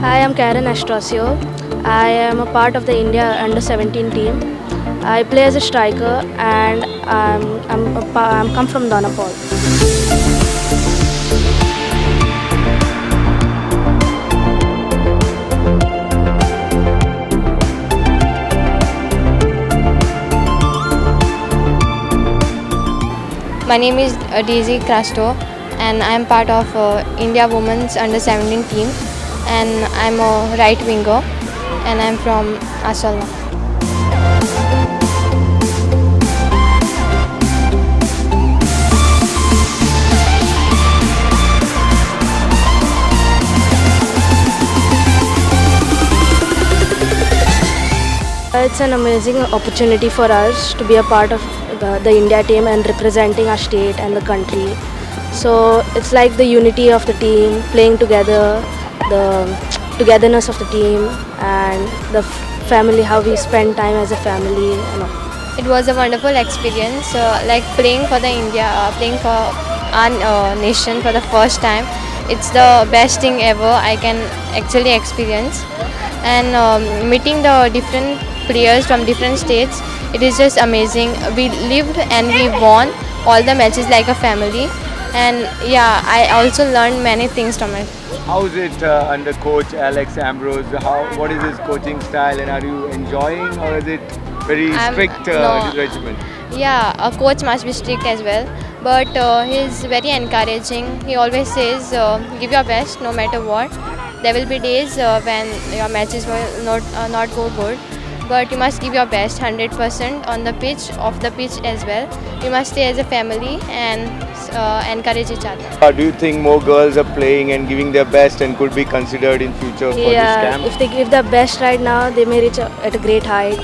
Hi, I'm Karen Astrosio. I am a part of the India under 17 team. I play as a striker and I'm come from Donapal. My name is Daisy Crasto and I am part of India Women's Under 17 team, and I'm a right winger and I'm from Asala. It's an amazing opportunity for us to be a part of the India team and representing our state and the country. So it's like the unity of the team, playing together, the togetherness of the team, and the family, how we spend time as a family. It was a wonderful experience, like playing for the India, playing for our nation for the first time. It's the best thing ever I can actually experience, and meeting the different players from different states. It is just amazing. We lived and we won all the matches like a family, and yeah, I also learned many things from it. How is it under coach Alex Ambrose? What is his coaching style, and are you enjoying, or is it very strict No. regimen? Yeah, a coach must be strict as well, but he's very encouraging. He always says, "Give your best, no matter what." There will be days when your matches will not go good, but you must give your best, 100% on the pitch, off the pitch as well. You must stay as a family and encourage each other. Do you think more girls are playing and giving their best and could be considered in future for this Yeah, camp? if they give their best right now, they may reach at a great height,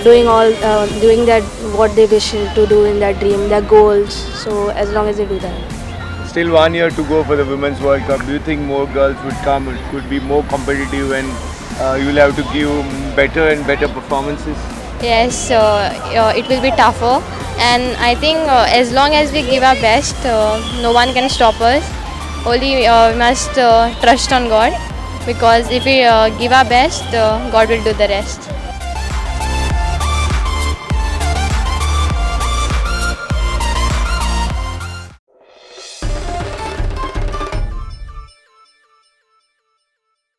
doing that what they wish to do in their dream, their goals. So as long as they do that. Still 1 year to go for the Women's World Cup. Do you think more girls would come? It could be more competitive, and you'll have to give better and better performances? Yes, it will be tougher, and I think as long as we give our best, no one can stop us. Only we must trust on God, because if we give our best, God will do the rest.